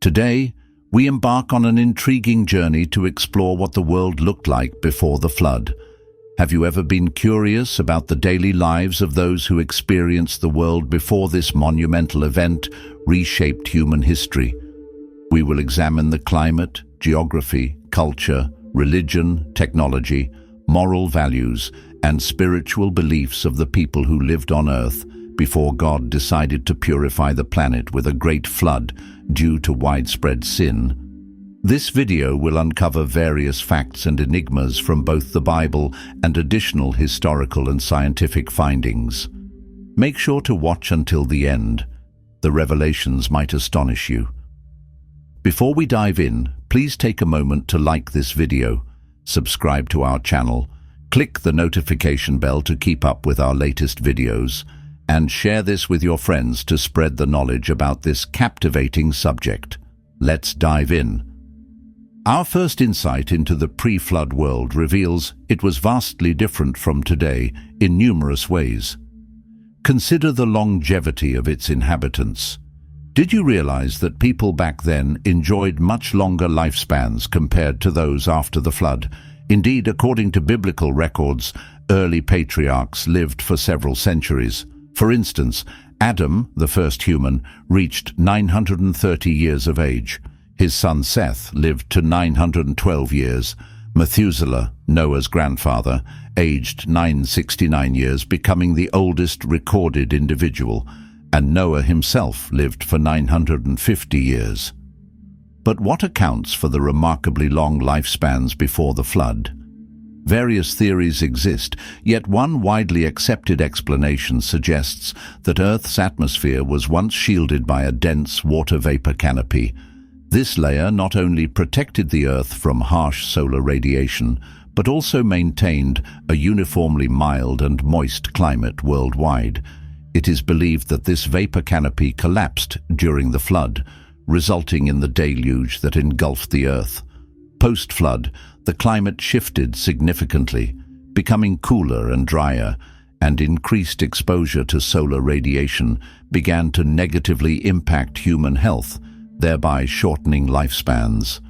Today, we embark on an intriguing journey to explore what the world looked like before the flood. Have you ever been curious about the daily lives of those who experienced the world before this monumental event reshaped human history? We will examine the climate, geography, culture, religion, technology, moral values, and spiritual beliefs of the people who lived on Earth before God decided to purify the planet with a great flood due to widespread sin. This video will uncover various facts and enigmas from both the Bible and additional historical and scientific findings. Make sure to watch until the end. The revelations might astonish you. Before we dive in, please take a moment to like this video, subscribe to our channel, click the notification bell to keep up with our latest videos, and share this with your friends to spread the knowledge about this captivating subject. Let's dive in. Our first insight into the pre-flood world reveals it was vastly different from today in numerous ways. Consider the longevity of its inhabitants. Did you realize that people back then enjoyed much longer lifespans compared to those after the flood? Indeed, according to biblical records, early patriarchs lived for several centuries. For instance, Adam, the first human, reached 930 years of age. His son Seth lived to 912 years. Methuselah, Noah's grandfather, aged 969 years, becoming the oldest recorded individual, and Noah himself lived for 950 years. But what accounts for the remarkably long lifespans before the flood? Various theories exist, yet one widely accepted explanation suggests that Earth's atmosphere was once shielded by a dense water vapor canopy. This layer not only protected the Earth from harsh solar radiation, but also maintained a uniformly mild and moist climate worldwide. It is believed that this vapor canopy collapsed during the flood, resulting in the deluge that engulfed the Earth. Post-flood, the climate shifted significantly, becoming cooler and drier, and increased exposure to solar radiation began to negatively impact human health, thereby shortening lifespans.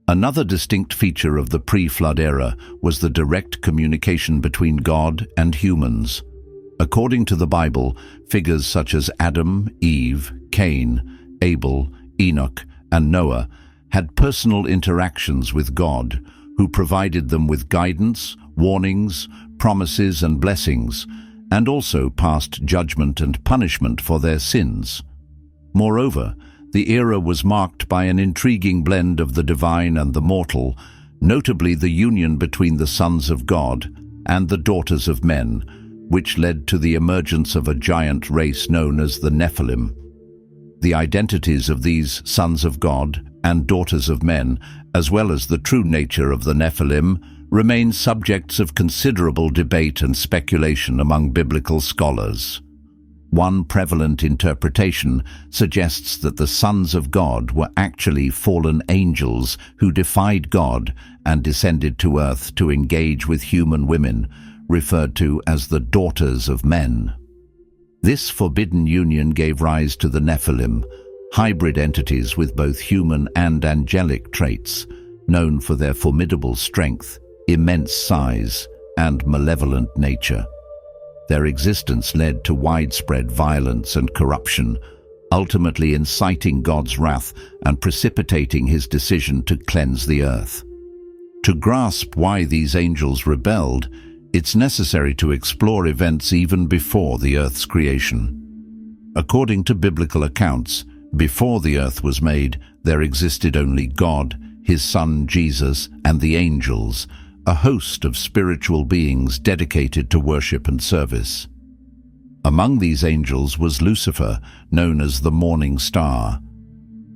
Another distinct feature of the pre-flood era was the direct communication between God and humans. According to the Bible, figures such as Adam, Eve, Cain, Abel, Enoch, and Noah had personal interactions with God, who provided them with guidance, warnings, promises, and blessings, and also passed judgment and punishment for their sins. Moreover, the era was marked by an intriguing blend of the divine and the mortal, notably the union between the sons of God and the daughters of men, which led to the emergence of a giant race known as the Nephilim. The identities of these sons of God and daughters of men, as well as the true nature of the Nephilim, remain subjects of considerable debate and speculation among biblical scholars. One prevalent interpretation suggests that the sons of God were actually fallen angels who defied God and descended to earth to engage with human women, referred to as the daughters of men. This forbidden union gave rise to the Nephilim, hybrid entities with both human and angelic traits, known for their formidable strength, immense size, and malevolent nature. Their existence led to widespread violence and corruption, ultimately inciting God's wrath and precipitating his decision to cleanse the earth. To grasp why these angels rebelled, it's necessary to explore events even before the earth's creation. According to biblical accounts, before the earth was made, there existed only God, his Son Jesus, and the angels, a host of spiritual beings dedicated to worship and service. Among these angels was Lucifer, known as the morning star.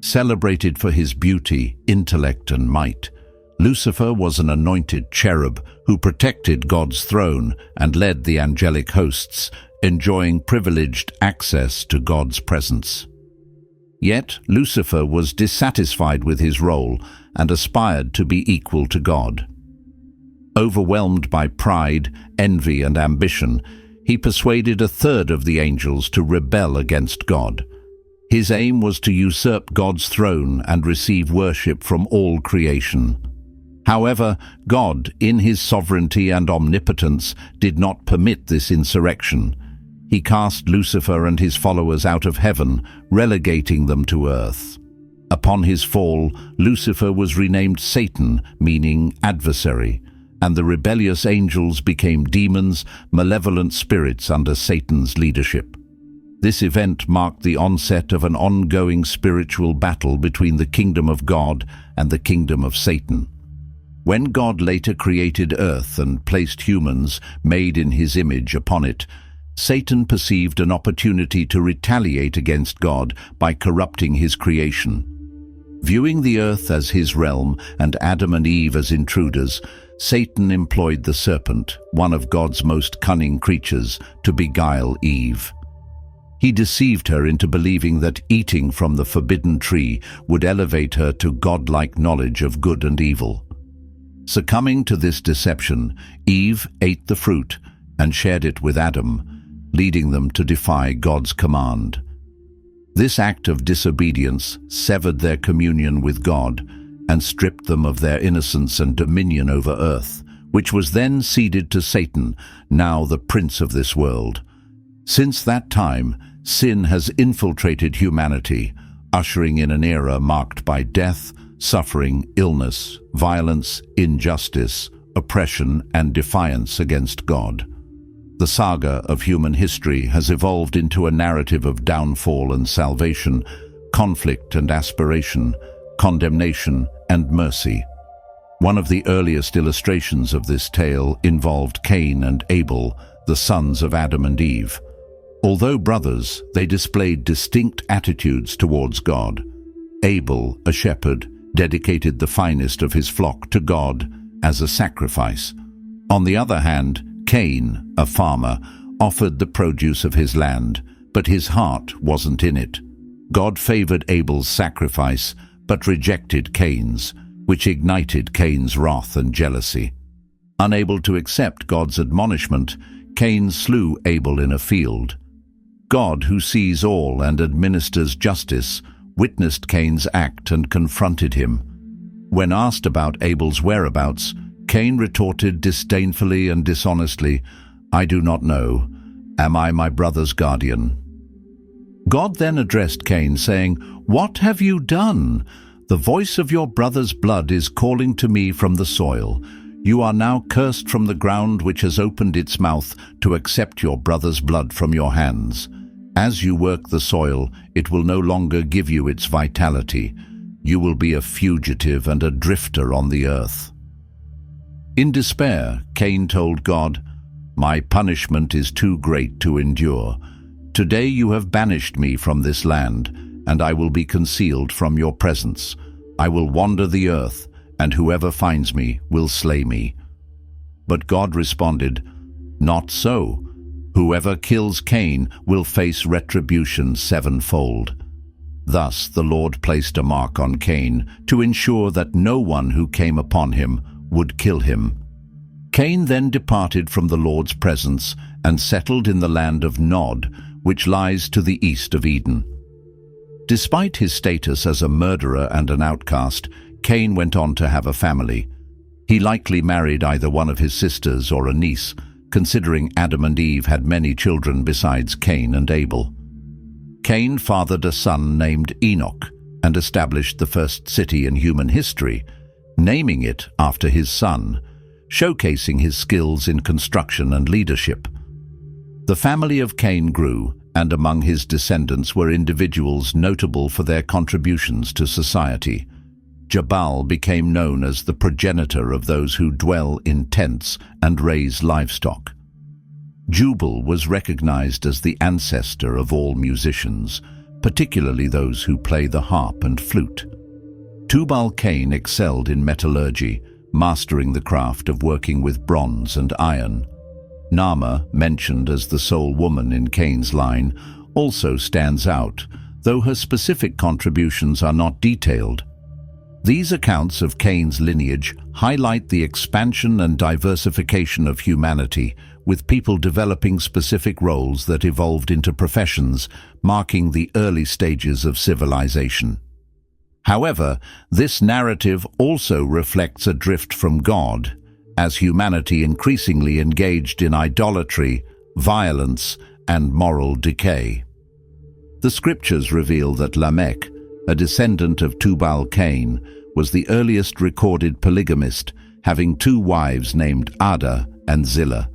Celebrated for his beauty, intellect, and might, Lucifer was an anointed cherub who protected God's throne and led the angelic hosts, enjoying privileged access to God's presence. Yet Lucifer was dissatisfied with his role and aspired to be equal to God. Overwhelmed by pride, envy, and ambition, he persuaded a third of the angels to rebel against God. His aim was to usurp God's throne and receive worship from all creation. However, God, in his sovereignty and omnipotence, did not permit this insurrection. He cast Lucifer and his followers out of heaven, relegating them to earth. Upon his fall, Lucifer was renamed Satan, meaning adversary, and the rebellious angels became demons, malevolent spirits under Satan's leadership. This event marked the onset of an ongoing spiritual battle between the kingdom of God and the kingdom of Satan. When God later created earth and placed humans, made in his image, upon it, Satan perceived an opportunity to retaliate against God by corrupting his creation. Viewing the earth as his realm and Adam and Eve as intruders, Satan employed the serpent, one of God's most cunning creatures, to beguile Eve. He deceived her into believing that eating from the forbidden tree would elevate her to godlike knowledge of good and evil. Succumbing to this deception, Eve ate the fruit and shared it with Adam, leading them to defy God's command. This act of disobedience severed their communion with God and stripped them of their innocence and dominion over earth, which was then ceded to Satan, now the prince of this world. Since that time, sin has infiltrated humanity, ushering in an era marked by death, suffering, illness, violence, injustice, oppression, and defiance against God. The saga of human history has evolved into a narrative of downfall and salvation, conflict and aspiration, condemnation and mercy. One of the earliest illustrations of this tale involved Cain and Abel, the sons of Adam and Eve. Although brothers, they displayed distinct attitudes towards God. Abel, a shepherd, dedicated the finest of his flock to God as a sacrifice. On the other hand, Cain, a farmer, offered the produce of his land, but his heart wasn't in it. God favored Abel's sacrifice, but rejected Cain's, which ignited Cain's wrath and jealousy. Unable to accept God's admonishment, Cain slew Abel in a field. God, who sees all and administers justice, witnessed Cain's act and confronted him. When asked about Abel's whereabouts, Cain retorted disdainfully and dishonestly, "I do not know. Am I my brother's guardian?" God then addressed Cain, saying, "What have you done? The voice of your brother's blood is calling to me from the soil. You are now cursed from the ground, which has opened its mouth to accept your brother's blood from your hands. As you work the soil, it will no longer give you its vitality. You will be a fugitive and a drifter on the earth." In despair, Cain told God, "My punishment is too great to endure. Today you have banished me from this land, and I will be concealed from your presence. I will wander the earth, and whoever finds me will slay me." But God responded, "Not so. Whoever kills Cain will face retribution sevenfold." Thus the Lord placed a mark on Cain to ensure that no one who came upon him would kill him. Cain then departed from the Lord's presence and settled in the land of Nod, which lies to the east of Eden. Despite his status as a murderer and an outcast, Cain went on to have a family. He likely married either one of his sisters or a niece, considering Adam and Eve had many children besides Cain and Abel. Cain fathered a son named Enoch and established the first city in human history, naming it after his son, showcasing his skills in construction and leadership. The family of Cain grew, and among his descendants were individuals notable for their contributions to society. Jabal became known as the progenitor of those who dwell in tents and raise livestock. Jubal was recognized as the ancestor of all musicians, particularly those who play the harp and flute. Tubal-Cain excelled in metallurgy, mastering the craft of working with bronze and iron. Naamah, mentioned as the sole woman in Cain's line, also stands out, though her specific contributions are not detailed. These accounts of Cain's lineage highlight the expansion and diversification of humanity, with people developing specific roles that evolved into professions, marking the early stages of civilization. However, this narrative also reflects a drift from God, as humanity increasingly engaged in idolatry, violence, and moral decay. The scriptures reveal that Lamech, a descendant of Tubal-Cain, was the earliest recorded polygamist, having two wives named Ada and Zillah.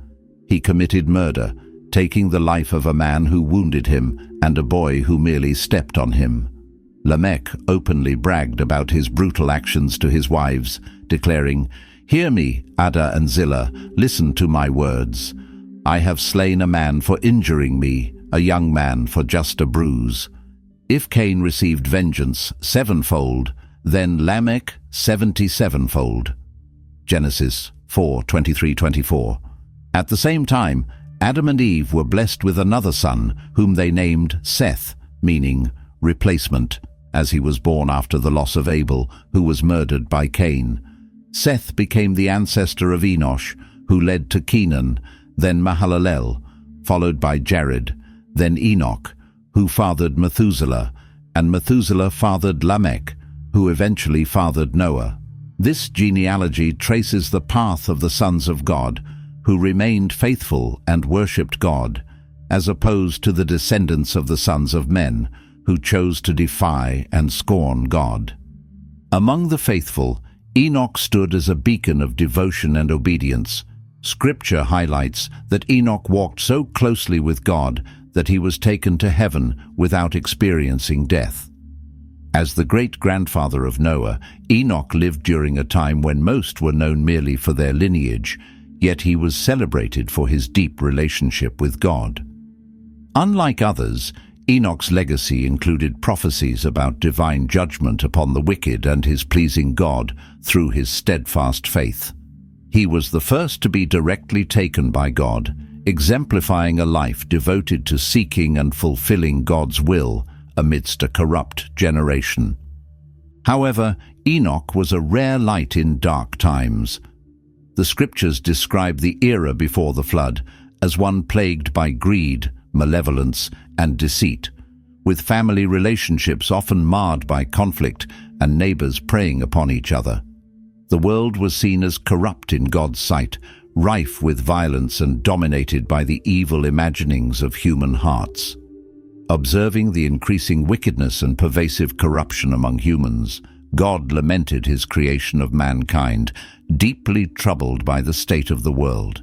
He committed murder, taking the life of a man who wounded him and a boy who merely stepped on him. Lamech openly bragged about his brutal actions to his wives, declaring, "Hear me, Ada and Zillah, listen to my words. I have slain a man for injuring me, a young man for just a bruise. If Cain received vengeance sevenfold, then Lamech 77-fold." Genesis 4:23-24. At the same time, Adam and Eve were blessed with another son, whom they named Seth, meaning replacement, as he was born after the loss of Abel, who was murdered by Cain. Seth became the ancestor of Enosh, who led to Kenan, then Mahalalel, followed by Jared, then Enoch, who fathered Methuselah, and Methuselah fathered Lamech, who eventually fathered Noah. This genealogy traces the path of the sons of God, who remained faithful and worshipped God, as opposed to the descendants of the sons of men, who chose to defy and scorn God. Among the faithful, Enoch stood as a beacon of devotion and obedience. Scripture highlights that Enoch walked so closely with God that he was taken to heaven without experiencing death. As the great-grandfather of Noah, Enoch lived during a time when most were known merely for their lineage, yet he was celebrated for his deep relationship with God. Unlike others, Enoch's legacy included prophecies about divine judgment upon the wicked and his pleasing God through his steadfast faith. He was the first to be directly taken by God, exemplifying a life devoted to seeking and fulfilling God's will amidst a corrupt generation. However, Enoch was a rare light in dark times. The scriptures describe the era before the flood as one plagued by greed, malevolence, and deceit, with family relationships often marred by conflict and neighbors preying upon each other. The world was seen as corrupt in God's sight, rife with violence and dominated by the evil imaginings of human hearts. Observing the increasing wickedness and pervasive corruption among humans, God lamented his creation of mankind, deeply troubled by the state of the world.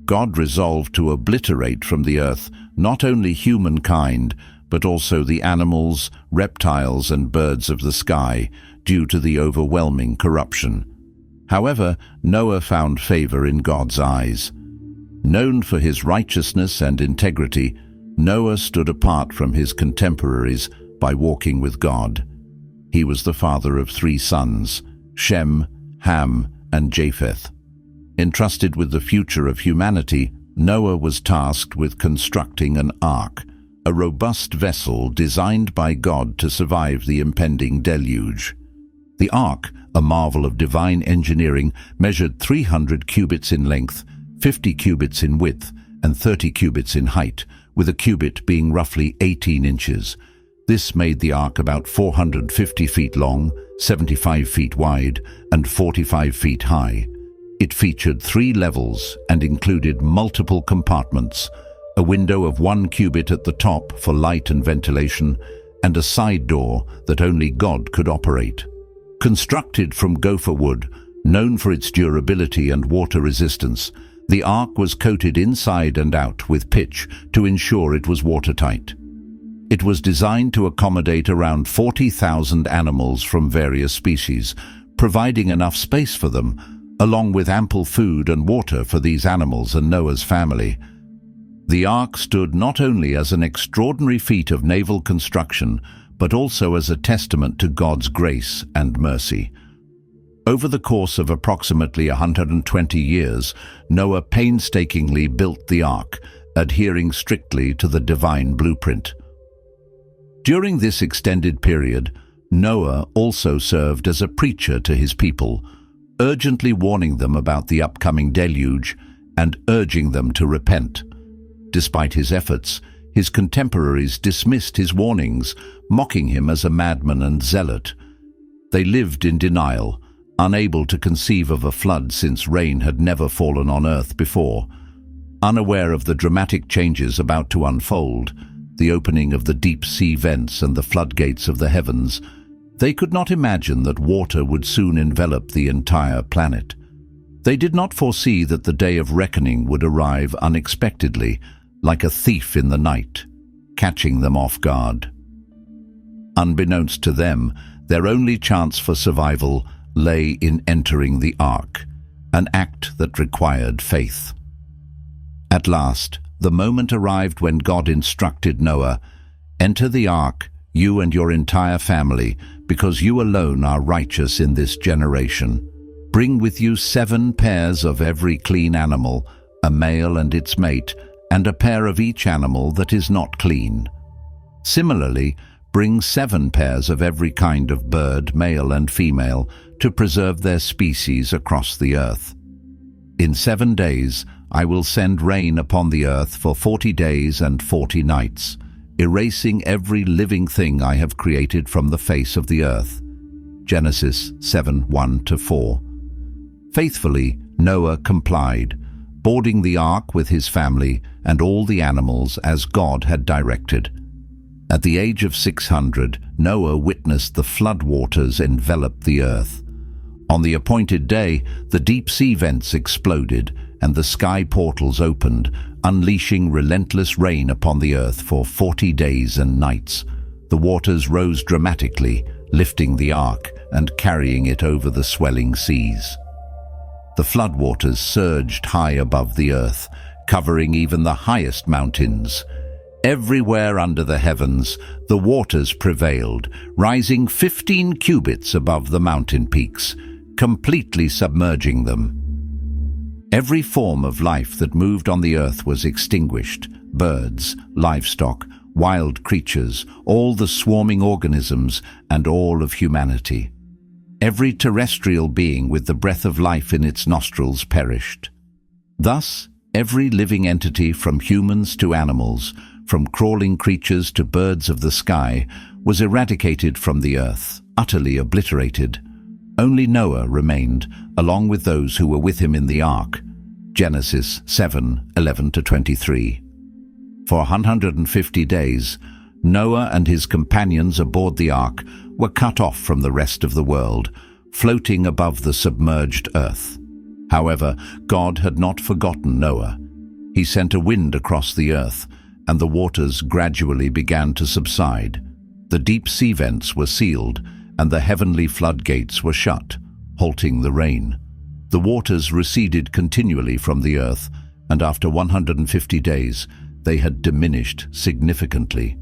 God resolved to obliterate from the earth not only humankind, but also the animals, reptiles, and birds of the sky, due to the overwhelming corruption. However, Noah found favor in God's eyes. Known for his righteousness and integrity, Noah stood apart from his contemporaries by walking with God. He was the father of 3 sons, Shem, Ham, and Japheth. Entrusted with the future of humanity, Noah was tasked with constructing an ark, a robust vessel designed by God to survive the impending deluge. The ark, a marvel of divine engineering, measured 300 cubits in length, 50 cubits in width, and 30 cubits in height, with a cubit being roughly 18 inches. This made the ark about 450 feet long, 75 feet wide, and 45 feet high. It featured 3 levels and included multiple compartments, a window of 1 cubit at the top for light and ventilation, and a side door that only God could operate. Constructed from gopher wood, known for its durability and water resistance, the ark was coated inside and out with pitch to ensure it was watertight. It was designed to accommodate around 40,000 animals from various species, providing enough space for them, along with ample food and water for these animals and Noah's family. The ark stood not only as an extraordinary feat of naval construction, but also as a testament to God's grace and mercy. Over the course of approximately 120 years, Noah painstakingly built the ark, adhering strictly to the divine blueprint. During this extended period, Noah also served as a preacher to his people, urgently warning them about the upcoming deluge and urging them to repent. Despite his efforts, his contemporaries dismissed his warnings, mocking him as a madman and zealot. They lived in denial, unable to conceive of a flood since rain had never fallen on earth before. Unaware of the dramatic changes about to unfold, the opening of the deep sea vents and the floodgates of the heavens, they could not imagine that water would soon envelop the entire planet. They did not foresee that the day of reckoning would arrive unexpectedly, like a thief in the night, catching them off guard. Unbeknownst to them, their only chance for survival lay in entering the ark, an act that required faith. At last, the moment arrived when God instructed Noah, "Enter the ark, you and your entire family, because you alone are righteous in this generation. Bring with you 7 pairs of every clean animal, a male and its mate, and a pair of each animal that is not clean. Similarly, bring 7 pairs of every kind of bird, male and female, to preserve their species across the earth. In 7 days I will send rain upon the earth for 40 days and 40 nights, erasing every living thing I have created from the face of the earth." Genesis 7:1-4. Faithfully, Noah complied, boarding the ark with his family and all the animals as God had directed. At the age of 600, Noah witnessed the flood waters envelop the earth. On the appointed day, the deep sea vents exploded and the sky portals opened, unleashing relentless rain upon the earth for 40 days and nights. The waters rose dramatically, lifting the ark and carrying it over the swelling seas. The floodwaters surged high above the earth, covering even the highest mountains. Everywhere under the heavens, the waters prevailed, rising 15 cubits above the mountain peaks, completely submerging them. Every form of life that moved on the earth was extinguished: birds, livestock, wild creatures, all the swarming organisms, and all of humanity. Every terrestrial being with the breath of life in its nostrils perished. Thus, every living entity, from humans to animals, from crawling creatures to birds of the sky, was eradicated from the earth, utterly obliterated. Only Noah remained, along with those who were with him in the ark. Genesis 7:11-23. For 150 days, Noah and his companions aboard the ark were cut off from the rest of the world, floating above the submerged earth. However, God had not forgotten Noah. He sent a wind across the earth, and the waters gradually began to subside. The deep sea vents were sealed, and the heavenly floodgates were shut, halting the rain. The waters receded continually from the earth, and after 150 days, they had diminished significantly.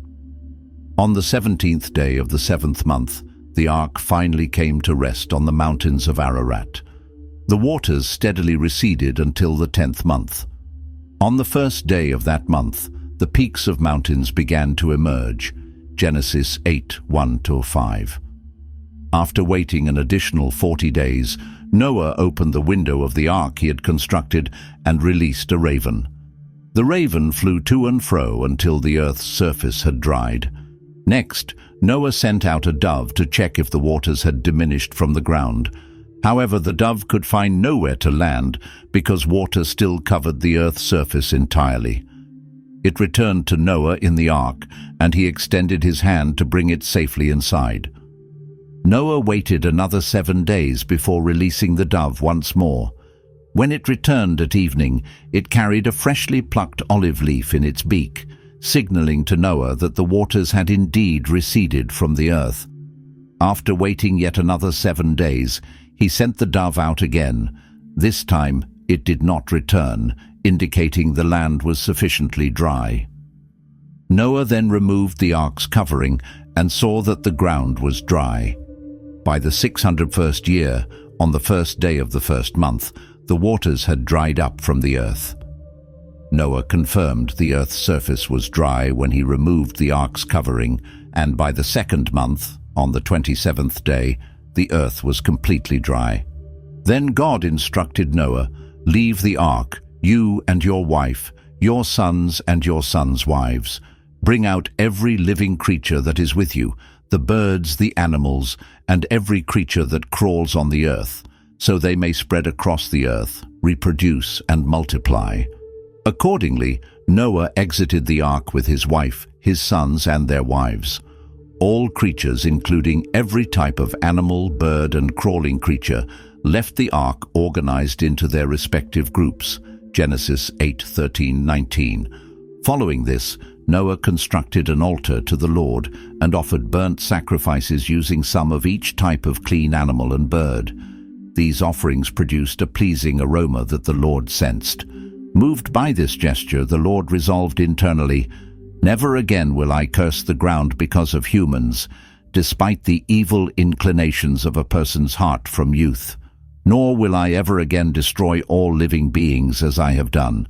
On the 17th day of the 7th month, the ark finally came to rest on the mountains of Ararat. The waters steadily receded until the 10th month. On the first day of that month, the peaks of mountains began to emerge. Genesis 8:1-5. After waiting an additional 40 days, Noah opened the window of the ark he had constructed and released a raven. The raven flew to and fro until the earth's surface had dried. Next, Noah sent out a dove to check if the waters had diminished from the ground. However, the dove could find nowhere to land because water still covered the earth's surface entirely. It returned to Noah in the ark, and he extended his hand to bring it safely inside. Noah waited another 7 days before releasing the dove once more. When it returned at evening, it carried a freshly plucked olive leaf in its beak, signaling to Noah that the waters had indeed receded from the earth. After waiting yet another 7 days, he sent the dove out again. This time, it did not return, indicating the land was sufficiently dry. Noah then removed the ark's covering and saw that the ground was dry. By the 601st year, on the first day of the first month, the waters had dried up from the earth. Noah confirmed the earth's surface was dry when he removed the ark's covering, and by the 2nd month, on the 27th day, the earth was completely dry. Then God instructed Noah, "Leave the ark, You and your wife, your sons and your sons' wives. Bring out every living creature that is with you, the birds, the animals, and every creature that crawls on the earth, so they may spread across the earth, reproduce, and multiply." Accordingly, Noah exited the ark with his wife, his sons, and their wives. All creatures, including every type of animal, bird, and crawling creature, left the ark organized into their respective groups. Genesis 8:13-19. Following this, Noah constructed an altar to the Lord and offered burnt sacrifices using some of each type of clean animal and bird. These offerings produced a pleasing aroma that the Lord sensed. Moved by this gesture, the Lord resolved internally, "Never again will I curse the ground because of humans, despite the evil inclinations of a person's heart from youth. Nor will I ever again destroy all living beings as I have done.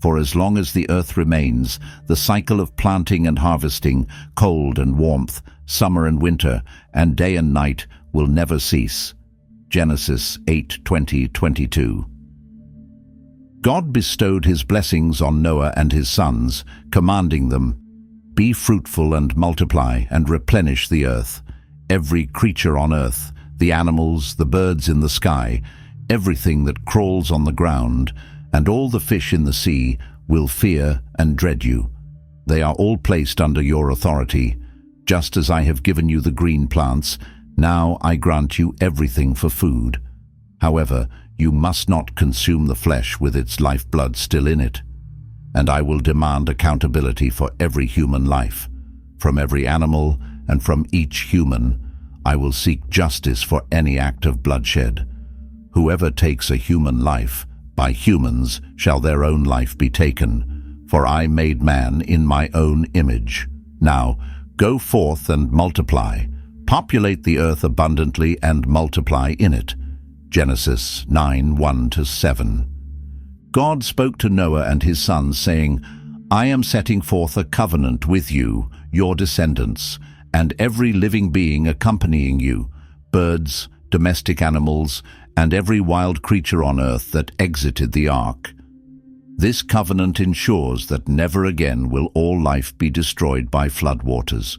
For as long as the earth remains, the cycle of planting and harvesting, cold and warmth, summer and winter, and day and night will never cease." Genesis 8:20-22. God bestowed his blessings on Noah and his sons, commanding them, "Be fruitful and multiply and replenish the earth. Every creature on earth, the animals, the birds in the sky, everything that crawls on the ground, and all the fish in the sea will fear and dread you. They are all placed under your authority. Just as I have given you the green plants, now I grant you everything for food. However, you must not consume the flesh with its lifeblood still in it. And I will demand accountability for every human life. From every animal and from each human, I will seek justice for any act of bloodshed. Whoever takes a human life, by humans shall their own life be taken. For I made man in my own image. Now, go forth and multiply. Populate the earth abundantly and multiply in it." Genesis 9:1-7. God spoke to Noah and his sons, saying, "I am setting forth a covenant with you, your descendants, and every living being accompanying you, birds, domestic animals, and every wild creature on earth that exited the ark. This covenant ensures that never again will all life be destroyed by floodwaters,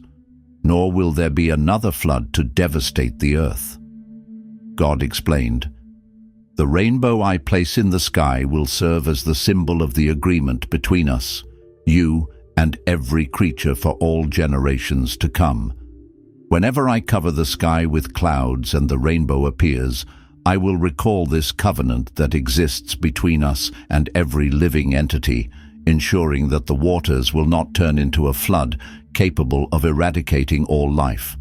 nor will there be another flood to devastate the earth." God explained, "The rainbow I place in the sky will serve as the symbol of the agreement between us, you and every creature for all generations to come. Whenever I cover the sky with clouds and the rainbow appears, I will recall this covenant that exists between us and every living entity, ensuring that the waters will not turn into a flood capable of eradicating all life.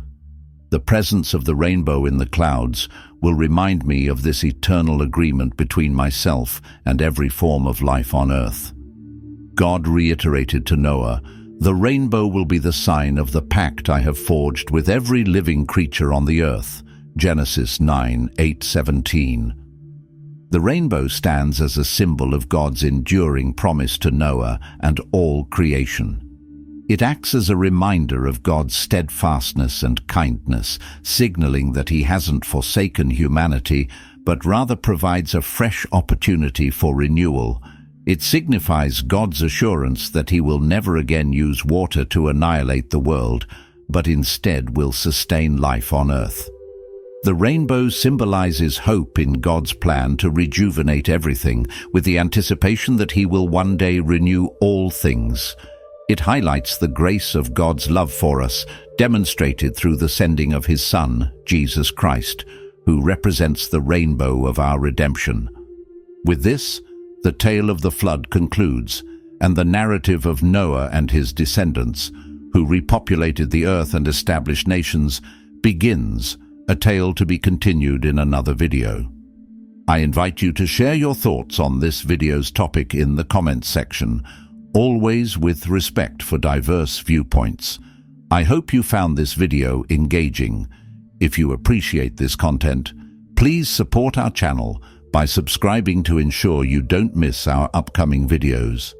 The presence of the rainbow in the clouds will remind me of this eternal agreement between myself and every form of life on earth." God reiterated to Noah, "The rainbow will be the sign of the pact I have forged with every living creature on the earth." Genesis 9:8-17. The rainbow stands as a symbol of God's enduring promise to Noah and all creation. It acts as a reminder of God's steadfastness and kindness, signaling that he hasn't forsaken humanity, but rather provides a fresh opportunity for renewal. It signifies God's assurance that he will never again use water to annihilate the world, but instead will sustain life on earth. The rainbow symbolizes hope in God's plan to rejuvenate everything, with the anticipation that he will one day renew all things. It highlights the grace of God's love for us, demonstrated through the sending of his Son, Jesus Christ, who represents the rainbow of our redemption. With this, the tale of the flood concludes, and the narrative of Noah and his descendants, who repopulated the earth and established nations, begins, a tale to be continued in another video. I invite you to share your thoughts on this video's topic in the comments section, always with respect for diverse viewpoints. I hope you found this video engaging. If you appreciate this content, please support our channel by subscribing to ensure you don't miss our upcoming videos.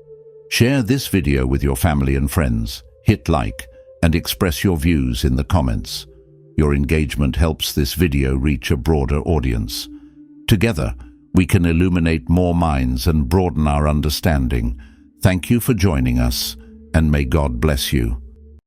Share this video with your family and friends, hit like, and express your views in the comments. Your engagement helps this video reach a broader audience. Together, we can illuminate more minds and broaden our understanding. Thank you for joining us, and may God bless you.